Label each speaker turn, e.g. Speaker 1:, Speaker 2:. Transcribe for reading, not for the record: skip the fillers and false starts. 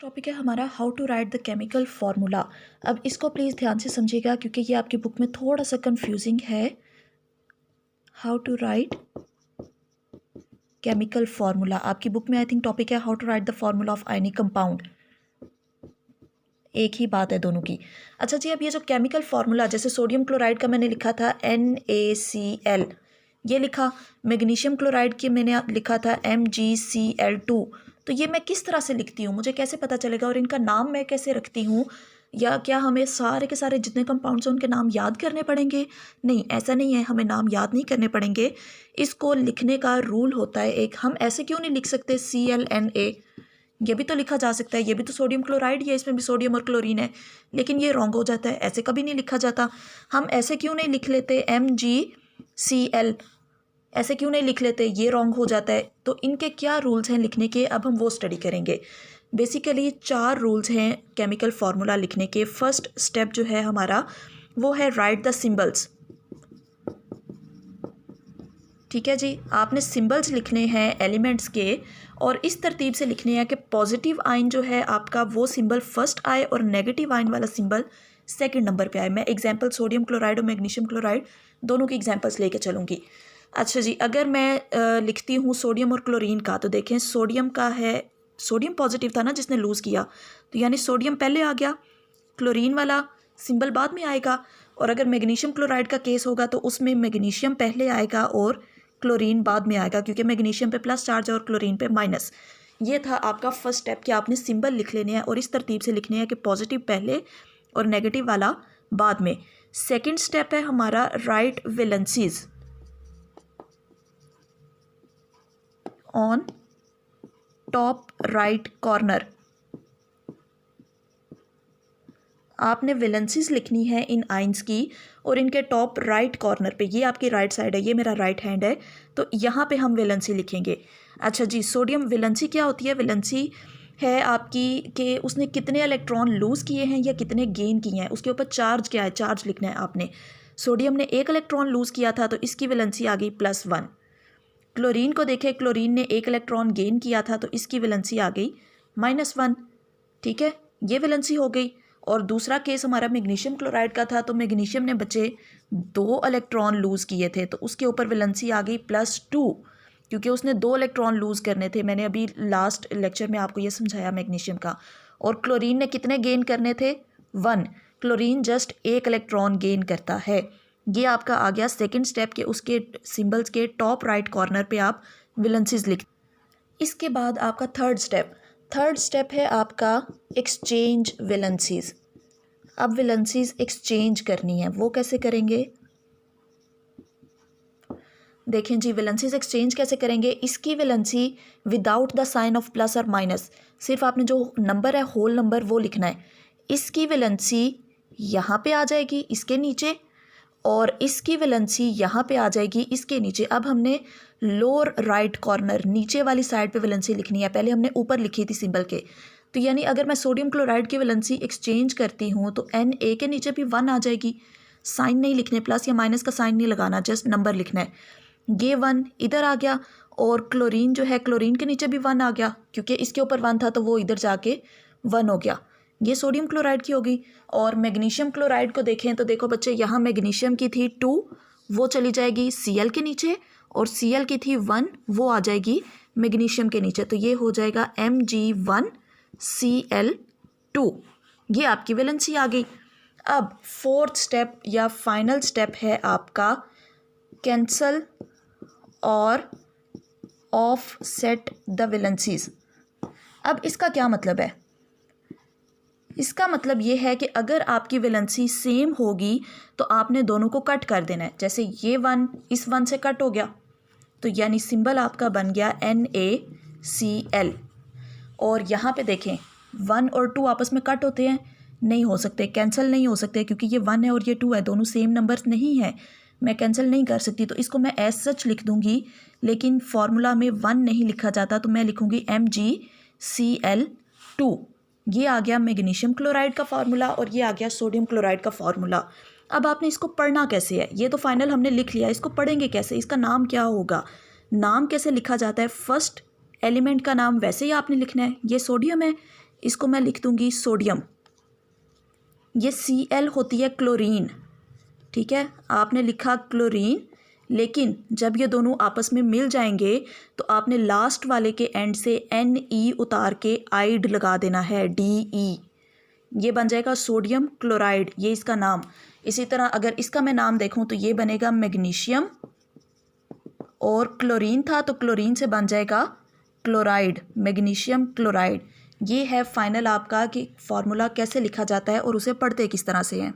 Speaker 1: Topic है हमारा how to write the chemical formula. अब इसको प्लीज़ ध्यान से समझिएगा क्योंकि ये आपकी बुक में थोड़ा सा कंफ्यूजिंग है। How to write chemical formula आपकी बुक में आई थिंक टॉपिक है how to write the formula of ionic compound. एक ही बात है दोनों की। अच्छा जी, अब ये जो केमिकल फार्मूला, जैसे सोडियम क्लोराइड का मैंने लिखा था NaCl, ये लिखा। मैग्नीशियम क्लोराइड की मैंने लिखा था MgCl2। तो ये मैं किस तरह से लिखती हूँ, मुझे कैसे पता चलेगा, और इनका नाम मैं कैसे रखती हूँ? या क्या हमें सारे के सारे जितने कंपाउंड्स हैं उनके नाम याद करने पड़ेंगे? नहीं, ऐसा नहीं है, हमें नाम याद नहीं करने पड़ेंगे। इसको लिखने का रूल होता है एक। हम ऐसे क्यों नहीं लिख सकते ClNa? ये भी तो लिखा जा सकता है, ये भी तो सोडियम क्लोराइड है, इसमें भी सोडियम और क्लोरीन है, लेकिन ये रॉन्ग हो जाता है, ऐसे कभी नहीं लिखा जाता। हम ऐसे क्यों नहीं लिख लेते MgCl, ऐसे क्यों नहीं लिख लेते, ये रॉन्ग हो जाता है। तो इनके क्या रूल्स हैं लिखने के, अब हम वो स्टडी करेंगे। बेसिकली 4 रूल्स हैं केमिकल फार्मूला लिखने के। फर्स्ट स्टेप जो है हमारा वो है राइट द सिंबल्स। ठीक है जी, आपने सिंबल्स लिखने हैं एलिमेंट्स के, और इस तरतीब से लिखने हैं कि पॉजिटिव आयन जो है आपका वो सिंबल फर्स्ट आए और नेगेटिव आयन वाला सिंबल सेकंड नंबर पे आए। मैं एग्जांपल सोडियम क्लोराइड और मैग्नीशियम क्लोराइड दोनों की एग्जांपल्स लेके चलूँगी। अच्छा जी, अगर मैं लिखती हूँ सोडियम और क्लोरीन का, तो देखें सोडियम का है, सोडियम पॉजिटिव था ना जिसने लूज़ किया, तो यानी सोडियम पहले आ गया, क्लोरीन वाला सिंबल बाद में आएगा। और अगर मैग्नीशियम क्लोराइड का केस होगा तो उसमें मैग्नीशियम पहले आएगा और क्लोरीन बाद में आएगा, क्योंकि मैग्नीशियम पे प्लस चार्ज है और क्लोरीन पे माइनस। ये था आपका फर्स्ट स्टेप कि आपने सिंबल लिख लेने हैं और इस तरतीब से लिखने हैं कि पॉजिटिव पहले और नेगेटिव वाला बाद में। सेकंड स्टेप है हमारा right valencies on top right corner. आपने वैलेंसीज लिखनी है इन आइंस की और इनके टॉप राइट कॉर्नर पे, ये आपकी राइट साइड है, ये मेरा राइट हैंड है, तो यहाँ पे हम वैलेंसी लिखेंगे। अच्छा जी, सोडियम वैलेंसी क्या होती है? वैलेंसी है आपकी कि उसने कितने इलेक्ट्रॉन लूज़ किए हैं या कितने गेन किए हैं, उसके ऊपर चार्ज क्या है, चार्ज लिखना है आपने। सोडियम ने 1 इलेक्ट्रॉन लूज़ किया था तो इसकी वैलेंसी आ गई +1। क्लोरीन को देखें, क्लोरीन ने 1 इलेक्ट्रॉन गेन किया था तो इसकी वैलेंसी आ गई -1। ठीक है, ये वैलेंसी हो गई। और दूसरा केस हमारा मैग्नीशियम क्लोराइड का था, तो मैग्नीशियम ने बच्चे 2 इलेक्ट्रॉन लूज़ किए थे तो उसके ऊपर वैलेंसी आ गई +2, क्योंकि उसने 2 इलेक्ट्रॉन लूज़ करने थे। मैंने अभी लास्ट लेक्चर में आपको ये समझाया मैग्नीशियम का। और क्लोरीन ने कितने गेन करने थे? 1। क्लोरीन जस्ट 1 इलेक्ट्रॉन गेन करता है। ये आपका आ गया सेकंड स्टेप के, उसके सिंबल्स के टॉप राइट कॉर्नर पे आप वैलेंसीज लिख। इसके बाद आपका थर्ड स्टेप है आपका एक्सचेंज वैलेंसीज। अब वैलेंसीज एक्सचेंज करनी है, वो कैसे करेंगे? देखें जी, वैलेंसीज एक्सचेंज कैसे करेंगे। इसकी valency without the sign of plus और माइनस, सिर्फ आपने जो नंबर है होल नंबर वो लिखना है। इसकी वैलेंसी यहाँ पे आ जाएगी इसके नीचे, और इसकी वैलेंसी यहाँ पे आ जाएगी इसके नीचे। अब हमने लोअर राइट कॉर्नर नीचे वाली साइड पे वैलेंसी लिखनी है, पहले हमने ऊपर लिखी थी सिंबल के। तो यानी अगर मैं सोडियम क्लोराइड की वैलेंसी एक्सचेंज करती हूँ तो Na के नीचे भी 1 आ जाएगी। साइन नहीं लिखने, प्लस या माइनस का साइन नहीं लगाना, जस्ट नंबर लिखना है। ये 1 इधर आ गया, और क्लोरीन जो है, क्लोरीन के नीचे भी 1 आ गया, क्योंकि इसके ऊपर 1 था तो वो इधर जाके 1 हो गया। ये सोडियम क्लोराइड की होगी। और मैग्नीशियम क्लोराइड को देखें तो देखो बच्चे, यहाँ मैग्नीशियम की थी 2, वो चली जाएगी Cl के नीचे, और Cl की थी 1, वो आ जाएगी मैग्नीशियम के नीचे, तो ये हो जाएगा Mg1Cl2। ये आपकी वैलेंसी आ गई। अब फोर्थ स्टेप या फाइनल स्टेप है आपका कैंसल और ऑफसेट द वैलेंसीज। अब इसका क्या मतलब है? इसका मतलब ये है कि अगर आपकी वैलेंसी सेम होगी तो आपने दोनों को कट कर देना है। जैसे ये 1 इस 1 से कट हो गया, तो यानी सिंबल आपका बन गया NaCl। और यहाँ पे देखें 1 और 2 आपस में कट होते हैं? नहीं हो सकते, कैंसिल नहीं हो सकते, क्योंकि ये 1 है और ये 2 है, दोनों सेम नंबर्स नहीं है, मैं कैंसिल नहीं कर सकती। तो इसको मैं एज सच लिख दूँगी, लेकिन फार्मूला में 1 नहीं लिखा जाता, तो मैं लिखूँगी MgCl2। ये आ गया मैग्नीशियम क्लोराइड का फार्मूला और ये आ गया सोडियम क्लोराइड का फार्मूला। अब आपने इसको पढ़ना कैसे है? ये तो फाइनल हमने लिख लिया, इसको पढ़ेंगे कैसे? इसका नाम क्या होगा? नाम कैसे लिखा जाता है? फर्स्ट एलिमेंट का नाम वैसे ही आपने लिखना है। ये सोडियम है, इसको मैं लिख दूँगी सोडियम। ये Cl होती है क्लोरीन, ठीक है, आपने लिखा क्लोरीन, लेकिन जब ये दोनों आपस में मिल जाएंगे तो आपने लास्ट वाले के एंड से Ne उतार के आइड लगा देना है, De। ये बन जाएगा सोडियम क्लोराइड, ये इसका नाम। इसी तरह अगर इसका मैं नाम देखूं तो ये बनेगा मैग्नीशियम, और क्लोरीन था तो क्लोरीन से बन जाएगा क्लोराइड, मैग्नीशियम क्लोराइड। ये है फाइनल आपका कि फार्मूला कैसे लिखा जाता है और उसे पढ़ते किस तरह से हैं।